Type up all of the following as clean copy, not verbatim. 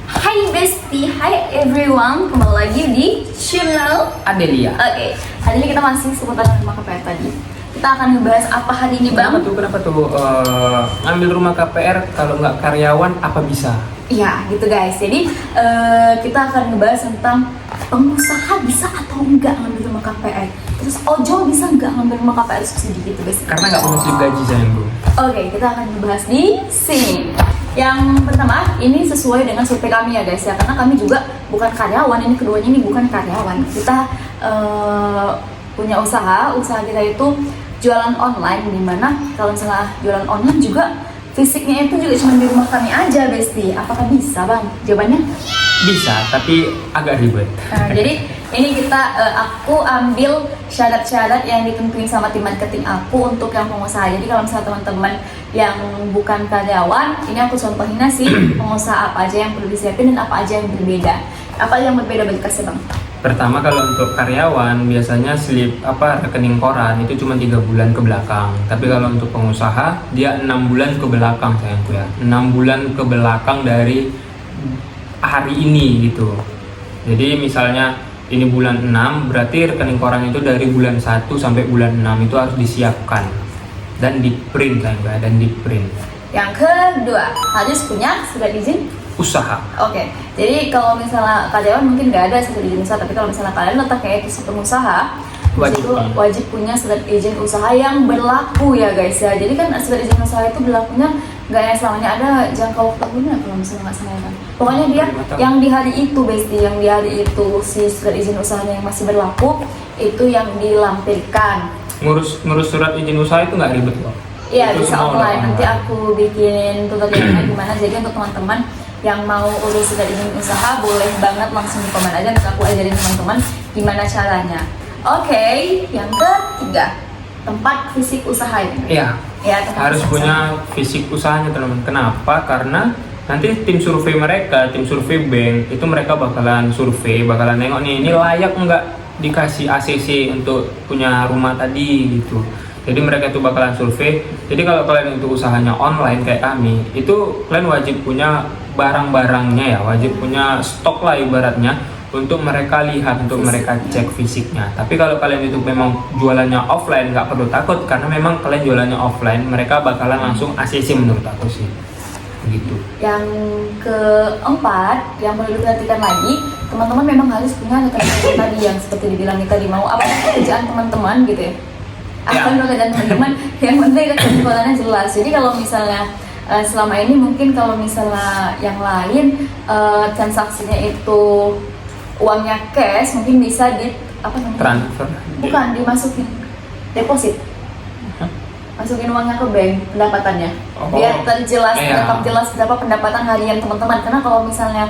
Hai Besti, hai everyone, kembali lagi di channel Adelia. Oke, hari ini kita masih seputar rumah KPR tadi. Kita akan ngebahas apa hari ini Bang? Kenapa tuh ngambil rumah KPR kalau nggak karyawan apa bisa? Iya gitu guys, jadi kita akan ngebahas tentang pengusaha bisa atau enggak ngambil rumah KPR. Terus ojol bisa nggak ngambil rumah KPR subsidi gitu guys? Karena nggak punya slip gaji sayang bro. Oke, kita akan ngebahas di sini. Yang pertama, ini sesuai dengan survei kami ya guys ya, karena kami juga bukan karyawan, ini keduanya ini bukan karyawan. Kita punya usaha kita itu jualan online, dimana kalau misalnya jualan online juga fisiknya itu juga cuma di rumah kami aja Besti. Apakah bisa Bang? Jawabannya? Bisa, tapi agak ribet. Jadi ini aku ambil syarat-syarat yang ditentuin sama tim marketing aku untuk yang pengusaha. Jadi kalau misalnya teman-teman yang bukan karyawan, ini aku contohin sih pengusaha apa aja yang perlu disiapin dan apa aja yang berbeda. Apa yang berbeda bagi kasih Bang? Pertama, kalau untuk karyawan biasanya rekening koran itu cuma 3 bulan ke belakang. Tapi kalau untuk pengusaha dia 6 bulan ke belakang sayangku ya. 6 bulan ke belakang dari hari ini gitu. Jadi misalnya ini bulan 6, berarti rekening koran itu dari bulan 1 sampai bulan 6 itu harus disiapkan dan di print sayangku ya, dan di print. Yang kedua, harus punya surat izin Usaha. Oke, jadi kalau misalnya karyawan mungkin nggak ada surat izin usaha, tapi kalau misalnya kalian letak kayak itu pengusaha, wajib punya surat izin usaha yang berlaku ya guys ya. Jadi kan surat izin usaha itu berlakunya nggak yang selamanya, ada jangka waktunya kalau misalnya nggak salah kan. Pokoknya dia yang di hari itu Besti, yang di hari itu si surat izin usahanya yang masih berlaku itu yang dilampirkan. Ngurus surat izin usaha itu nggak ribet kok. Iya, bisa online. Nanti aku bikin tutorialnya gimana. Jadi untuk teman-teman yang mau urus surat izin usaha boleh banget langsung di komen aja, nanti aku ajarin teman-teman gimana caranya. Oke, yang ketiga, tempat fisik usaha ini. Iya. Ya, harus punya fisik usahanya teman-teman. Kenapa? Karena nanti tim survei bank itu mereka bakalan nengok nih, ini layak nggak dikasih ACC untuk punya rumah tadi gitu. Jadi mereka itu bakalan survei. Jadi kalau kalian untuk usahanya online kayak kami, itu kalian wajib punya barang-barangnya ya, wajib punya stok lah ibaratnya untuk mereka lihat, untuk mereka cek fisiknya. Tapi kalau kalian itu memang jualannya offline, nggak perlu takut karena memang kalian jualannya offline, mereka bakalan langsung ACC menurut aku sih. Gitu. Yang keempat, yang perlu diperhatikan lagi, teman-teman memang harus punya rekening tadi yang seperti dibilang tadi, mau apa pekerjaan teman-teman gitu ya. Akan pekerjaan teman-teman yang penting rekening jelas. Jadi kalau misalnya selama ini mungkin kalau misalnya yang lain transaksinya itu uangnya cash, mungkin bisa di transfer, bukan dimasukin deposit, masukin uangnya ke bank pendapatannya, biar terjelas, tetap jelas berapa pendapatan harian teman-teman. Karena kalau misalnya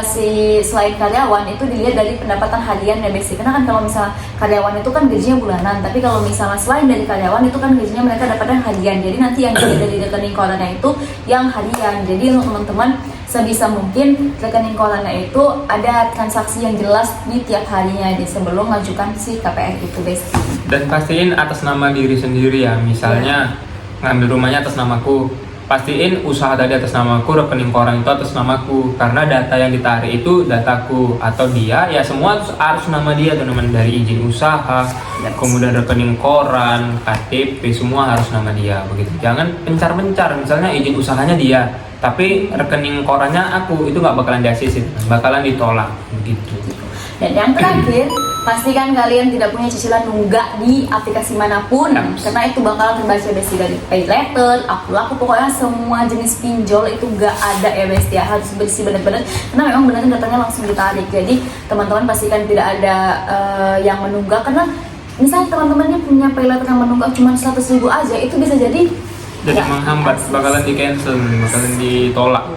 si selain karyawan itu dilihat dari pendapatan harian ya basic. Karena kan kalau misalnya karyawan itu kan gajinya bulanan, tapi kalau misalnya selain dari karyawan itu kan gajinya mereka dapatkan harian. Jadi nanti yang dilihat dari rekening korannya itu yang harian. Jadi untuk teman-teman sebisa mungkin rekening korannya itu ada transaksi yang jelas di tiap harinya di sebelum mengajukan si KPR itu basic. Dan pastiin atas nama diri sendiri ya. Misalnya ngambil rumahnya atas namaku, pastiin usaha tadi atas namaku, rekening koran itu atas namaku, karena data yang ditarik itu dataku atau dia ya, semua harus nama dia teman-teman, dari izin usaha, kemudian rekening koran, KTP, semua harus nama dia begitu. Jangan pencar-pencar, misalnya izin usahanya dia tapi rekening korannya aku, itu nggak bakalan di-ACC, bakalan ditolak begitu. Dan yang terakhir, pastikan kalian tidak punya cicilan nunggak di aplikasi manapun, karena itu bakalan terbaca Besti dari pay letter, aku pokoknya semua jenis pinjol itu nggak ada ya Besti ya, harus bersih bener-bener, karena memang beneran datanya langsung ditarik. Jadi teman-teman pastikan tidak ada yang menunggak, karena misalnya teman-temannya punya pay letter yang menunggak cuma 100.000 aja, itu bisa jadi menghambat, bakalan di cancel, bakalan ditolak.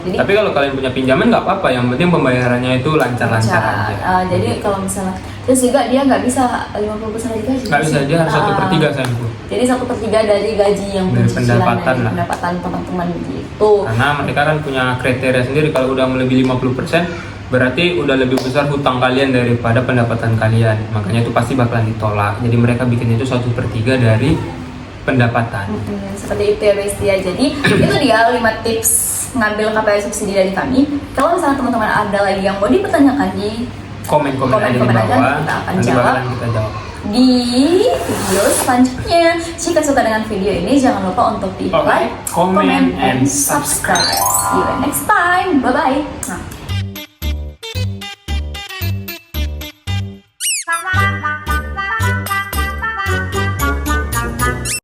Jadi, tapi kalau kalian punya pinjaman nggak apa-apa, yang penting pembayarannya itu lancar-lancar aja. Jadi kalau misalnya terus juga dia nggak bisa 50% dari gaji. Nggak bisa, dia harus 1/3 sayangku. Jadi 1/3 dari gaji yang dari pendapatan teman-teman gitu. Karena mereka kan punya kriteria sendiri, kalau udah melebihi 50% berarti udah lebih besar hutang kalian daripada pendapatan kalian, makanya itu pasti bakalan ditolak. Jadi mereka bikin itu 1/3 dari pendapatan. Seperti itu ya Besti ya. Jadi itu dia 5 tips mengambil KPR subsidi dari kami. Kalau misalnya teman-teman ada lagi yang mau dipertanyakan di Komen-komen aja di komen-komen aja, bawah. kita akan Nanti jawab bakalan kita jawab. di video selanjutnya. Jika suka dengan video ini, jangan lupa untuk di like, comment, comment, and and subscribe. See you next time. Bye bye.